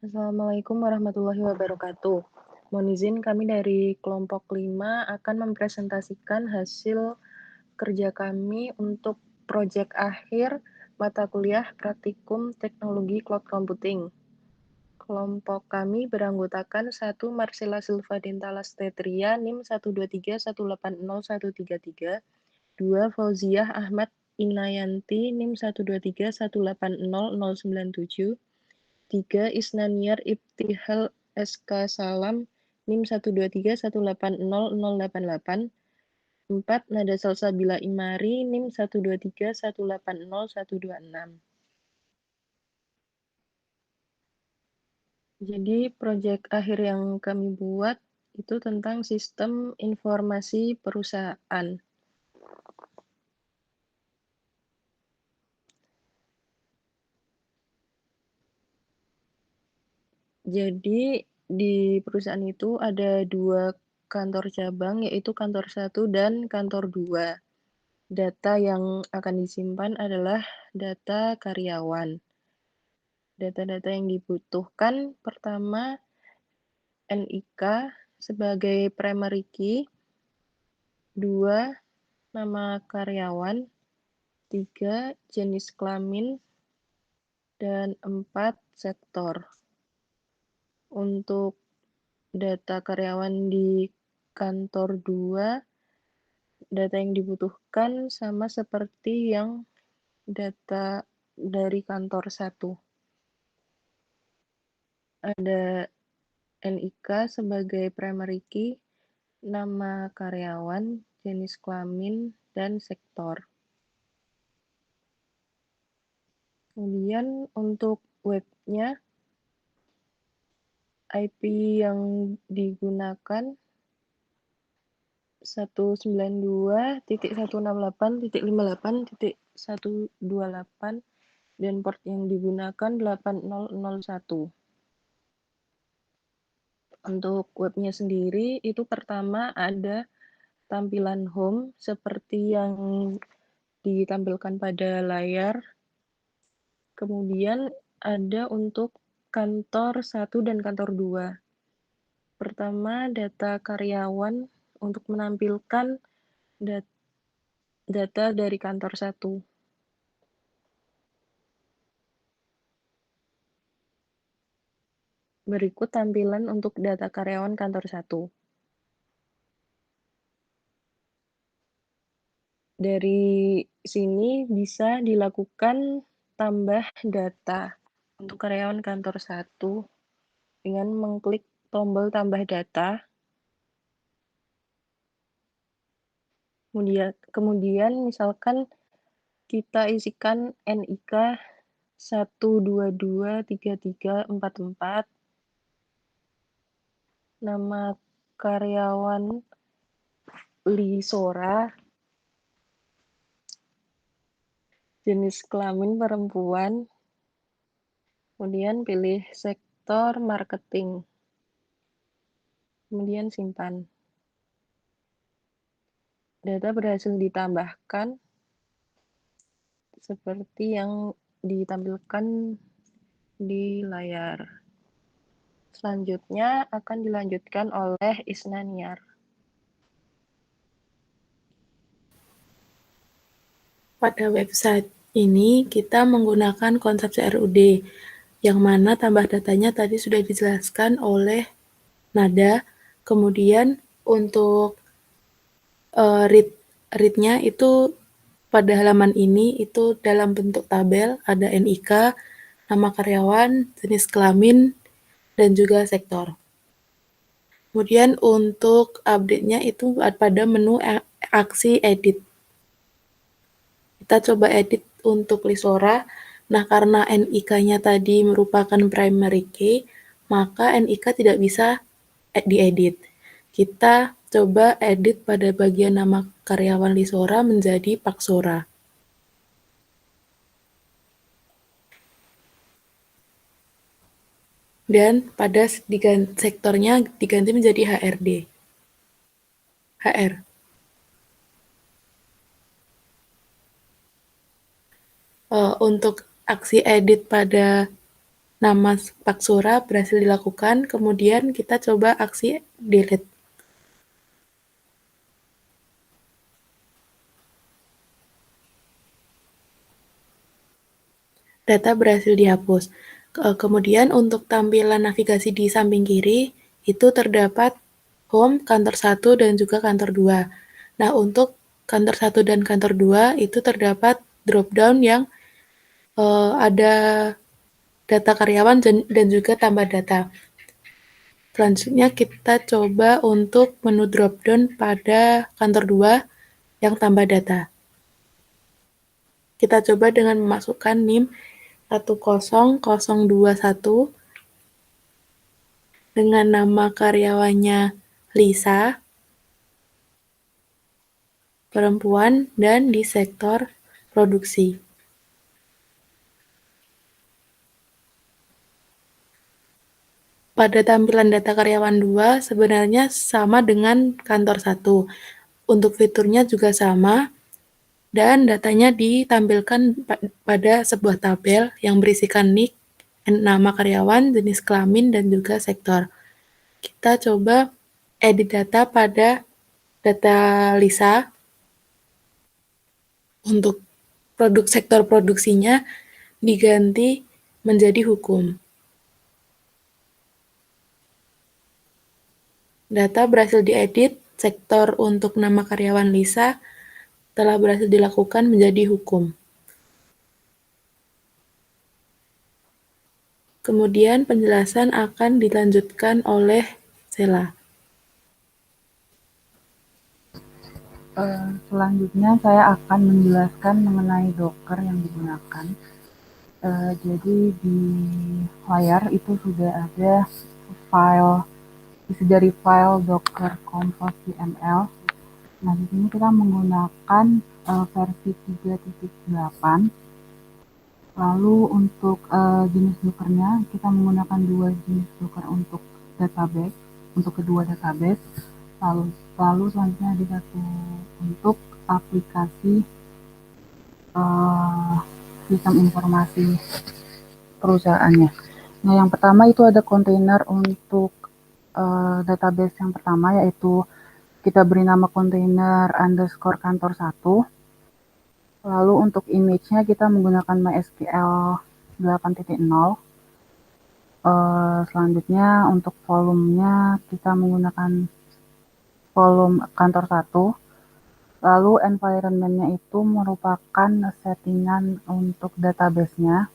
Assalamualaikum warahmatullahi wabarakatuh. Mohon izin kami dari kelompok 5 akan mempresentasikan hasil kerja kami untuk proyek akhir mata kuliah praktikum teknologi cloud computing. Kelompok kami beranggotakan 1. Marcella Silva Dintalas Tetria, NIM 123180133, 2. Fauziah Ahmad Inayanti, NIM 123180097, 3. Isnaniar Ibtihal SK Salam, NIM 123180088, 4. Nada Salsabila Imari, NIM 123180126. Jadi proyek akhir yang kami buat itu tentang sistem informasi perusahaan. Jadi di perusahaan itu ada 2 kantor cabang, yaitu kantor 1 dan kantor 2. Data yang akan disimpan adalah data karyawan. Data-data yang dibutuhkan pertama NIK sebagai primary key, 2. Nama karyawan, 3. Jenis kelamin, dan 4. Sektor. Untuk data karyawan di kantor 2, data yang dibutuhkan sama seperti yang data dari kantor 1. Ada NIK sebagai primary key, nama karyawan, jenis kelamin, dan sektor. Kemudian untuk webnya, IP yang digunakan 192.168.58.128 dan port yang digunakan 8001. Untuk webnya sendiri itu pertama ada tampilan home seperti yang ditampilkan pada layar. Kemudian ada untuk kantor 1 dan kantor 2. Pertama, data karyawan untuk menampilkan data dari kantor 1. Berikut tampilan untuk data karyawan kantor 1. Dari sini bisa dilakukan tambah data untuk karyawan kantor 1 dengan mengklik tombol tambah data. Kemudian misalkan kita isikan NIK 1223344, nama karyawan Lisora, jenis kelamin perempuan, kemudian pilih sektor marketing, kemudian simpan. Data berhasil ditambahkan seperti yang ditampilkan di layar. Selanjutnya akan dilanjutkan oleh Isnaniar. Pada website ini kita menggunakan konsep CRUD, yang mana tambah datanya tadi sudah dijelaskan oleh Nada. Kemudian untuk read-nya itu pada halaman ini itu dalam bentuk tabel, ada NIK, nama karyawan, jenis kelamin, dan juga sektor. Kemudian untuk update-nya itu pada menu aksi edit. Kita coba edit untuk Lisora. Nah, karena NIK-nya tadi merupakan primary key, maka NIK tidak bisa diedit. Kita coba edit pada bagian nama karyawan Lisora menjadi Paksora. Dan pada sektornya diganti menjadi HRD. HR. Untuk aksi edit pada nama Pak Sura berhasil dilakukan, kemudian kita coba aksi delete. Data berhasil dihapus. Kemudian untuk tampilan navigasi di samping kiri, itu terdapat home, kantor 1, dan juga kantor 2. Nah, untuk kantor 1 dan kantor 2 itu terdapat drop down yang ada data karyawan dan juga tambah data. Selanjutnya kita coba untuk menu drop down pada kantor 2 yang tambah data. Kita coba dengan memasukkan NIM 10021 dengan nama karyawannya Lisa, perempuan, dan di sektor produksi. Pada tampilan data karyawan 2 sebenarnya sama dengan kantor 1. Untuk fiturnya juga sama, dan datanya ditampilkan pada sebuah tabel yang berisikan NIK, nama karyawan, jenis kelamin, dan juga sektor. Kita coba edit data pada data Lisa. Untuk produk sektor produksinya diganti menjadi hukum. Data berhasil diedit, sektor untuk nama karyawan Lisa telah berhasil dilakukan menjadi hukum. Kemudian penjelasan akan dilanjutkan oleh Sela. Selanjutnya saya akan menjelaskan mengenai Docker yang digunakan. Jadi di layar itu sudah ada file, isi dari file Docker Compose YML. Nah, di sini kita menggunakan versi 3.8. Lalu untuk jenis Dockernya, kita menggunakan 2 jenis Docker untuk database, untuk kedua database. Lalu selanjutnya ada satu untuk aplikasi sistem informasi perusahaannya. Nah, yang pertama itu ada kontainer untuk database yang pertama, yaitu kita beri nama kontainer underscore kantor 1. Lalu untuk image-nya kita menggunakan MySQL 8.0. Selanjutnya untuk volumenya kita menggunakan volume kantor 1. Lalu environment-nya itu merupakan settingan untuk database-nya.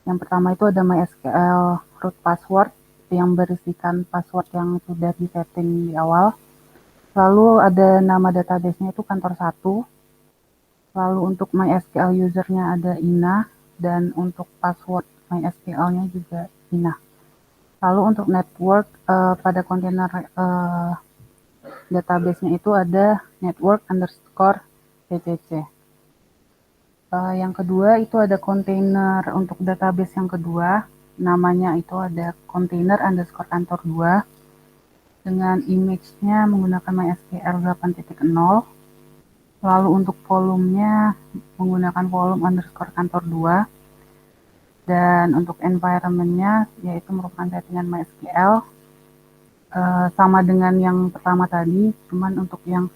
Yang pertama itu ada MySQL root password yang berisikan password yang sudah disetting di awal. Lalu ada nama database-nya itu kantor 1. Lalu untuk MySQL user-nya ada Ina, dan untuk password MySQL-nya juga Ina. Lalu untuk network pada kontainer database-nya itu ada network underscore tcc. Yang kedua itu ada kontainer untuk database yang kedua, namanya itu ada kontainer underscore kantor 2 dengan image-nya menggunakan MySQL 8.0. Lalu untuk volumenya menggunakan volume underscore kantor 2. Dan untuk environment-nya yaitu merupakan settingan MySQL sama dengan yang pertama tadi, cuman untuk yang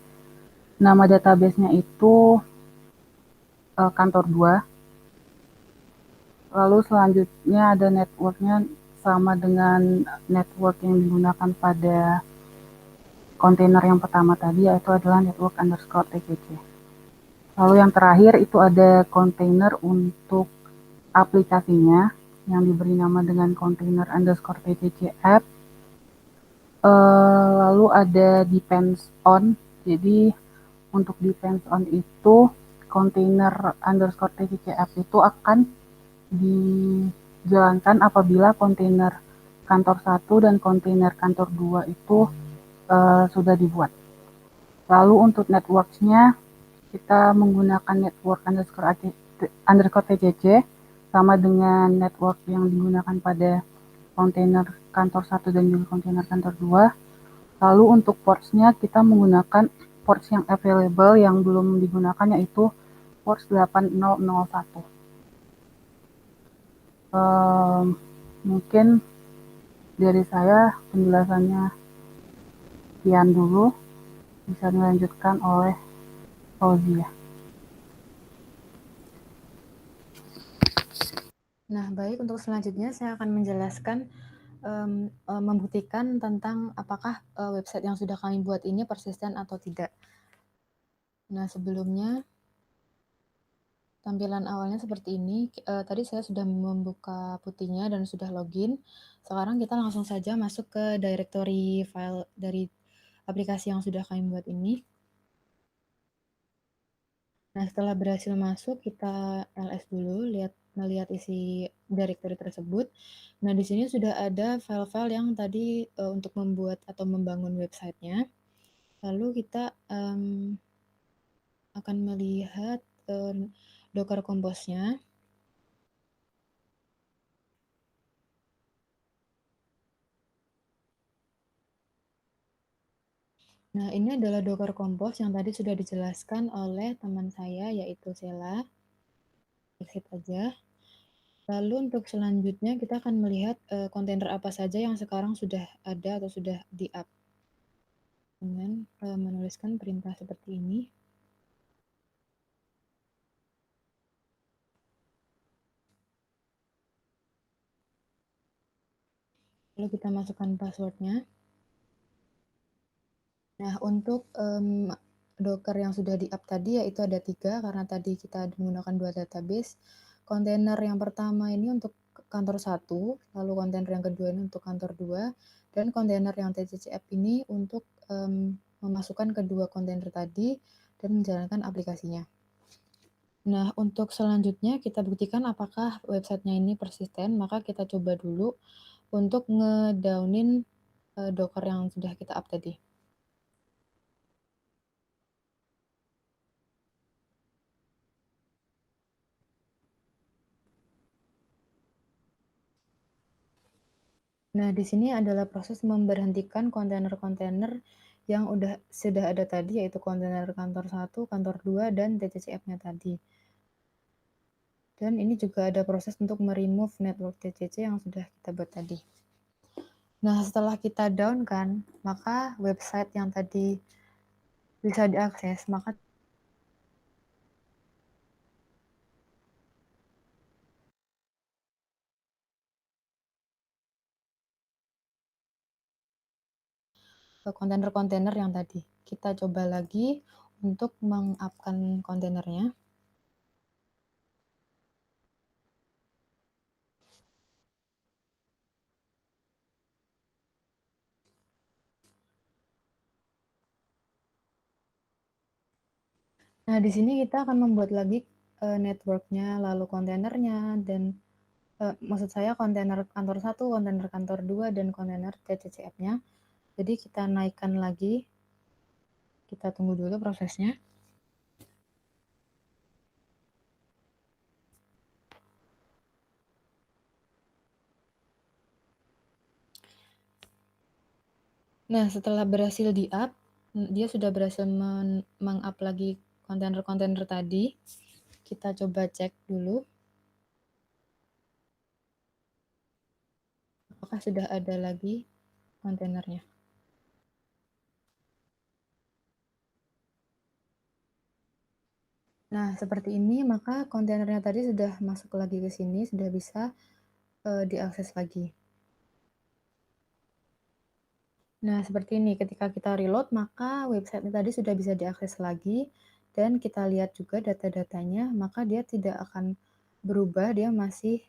nama database-nya itu kantor 2. Lalu selanjutnya ada network-nya sama dengan network yang digunakan pada kontainer yang pertama tadi, yaitu adalah network underscore tcc. Lalu yang terakhir itu ada kontainer untuk aplikasinya yang diberi nama dengan kontainer underscore tcc app. Lalu ada depends on. Jadi untuk depends on itu kontainer underscore tcc app itu akan dijalankan apabila kontainer kantor 1 dan kontainer kantor 2 itu sudah dibuat. Lalu untuk networks-nya kita menggunakan network underscore tcc sama dengan network yang digunakan pada kontainer kantor 1 dan juga kontainer kantor 2. Lalu untuk ports-nya kita menggunakan ports yang available yang belum digunakan, yaitu ports 8001. Mungkin dari saya penjelasannya sekian dulu, bisa dilanjutkan oleh Fauzia. Nah, baik, untuk selanjutnya saya akan menjelaskan membuktikan tentang apakah website yang sudah kami buat ini persisten atau tidak. Nah, sebelumnya tampilan awalnya seperti ini. Tadi saya sudah membuka putihnya dan sudah login. Sekarang kita langsung saja masuk ke directory file dari aplikasi yang sudah kami buat ini. Nah, setelah berhasil masuk, kita ls dulu, melihat isi directory tersebut. Nah, di sini sudah ada file-file yang tadi untuk membuat atau membangun websitenya. Lalu kita akan melihat Docker Compose-nya. Nah, ini adalah Docker Compose yang tadi sudah dijelaskan oleh teman saya, yaitu Sela. Exit aja. Lalu untuk selanjutnya kita akan melihat kontainer apa saja yang sekarang sudah ada atau sudah di-up. Dengan menuliskan perintah seperti ini. Lalu kita masukkan passwordnya. Nah, untuk Docker yang sudah di-up tadi, yaitu ada 3, karena tadi kita menggunakan 2 database. Kontainer yang pertama ini untuk kantor 1, lalu kontainer yang kedua ini untuk kantor 2, dan kontainer yang TCCF ini untuk memasukkan kedua kontainer tadi dan menjalankan aplikasinya. Nah, untuk selanjutnya kita buktikan apakah websitenya ini persisten, maka kita coba dulu untuk ngedownin Docker yang sudah kita up tadi. Nah, di sini adalah proses memberhentikan kontainer-kontainer yang sudah ada tadi, yaitu kontainer kantor 1, kantor 2, dan TCCF-nya tadi. Dan ini juga ada proses untuk meremove network TCC yang sudah kita buat tadi. Nah, setelah kita down kan, maka website yang tadi bisa diakses, maka kontainer-kontainer yang tadi. Kita coba lagi untuk meng-up-kan kontainernya. Nah, di sini kita akan membuat lagi network-nya, lalu kontainernya, dan maksud saya kontainer kantor 1, kontainer kantor 2, dan kontainer TCCF-nya. Jadi kita naikkan lagi. Kita tunggu dulu prosesnya. Nah, setelah berhasil di-up, dia sudah berhasil meng-up lagi kontainer-kontainer tadi. Kita coba cek dulu. Apakah sudah ada lagi kontainernya. Nah, seperti ini, maka kontainernya tadi sudah masuk lagi ke sini, sudah bisa diakses lagi. Nah, seperti ini, ketika kita reload, maka website tadi sudah bisa diakses lagi, dan kita lihat juga data-datanya, maka dia tidak akan berubah, dia masih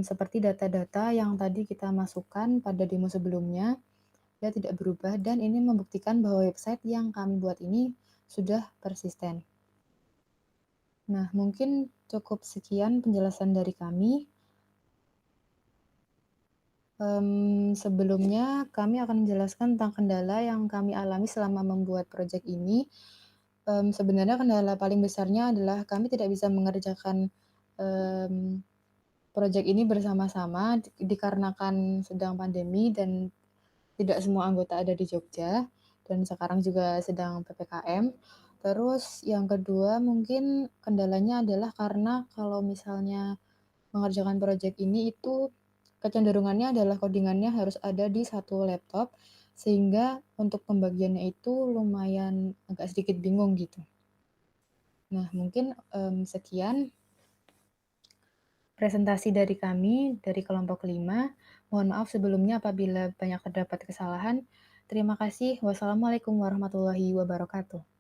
seperti data-data yang tadi kita masukkan pada demo sebelumnya, dia tidak berubah, dan ini membuktikan bahwa website yang kami buat ini sudah persisten. Nah, mungkin cukup sekian penjelasan dari kami. Sebelumnya, kami akan menjelaskan tentang kendala yang kami alami selama membuat proyek ini. Sebenarnya kendala paling besarnya adalah kami tidak bisa mengerjakan proyek ini bersama-sama dikarenakan sedang pandemi dan tidak semua anggota ada di Jogja, dan sekarang juga sedang PPKM. Terus yang kedua mungkin kendalanya adalah karena kalau misalnya mengerjakan proyek ini itu kecenderungannya adalah codingannya harus ada di satu laptop, sehingga untuk pembagiannya itu lumayan agak sedikit bingung gitu. Nah, mungkin sekian presentasi dari kami, dari kelompok 5. Mohon maaf sebelumnya apabila banyak terdapat kesalahan. Terima kasih. Wassalamualaikum warahmatullahi wabarakatuh.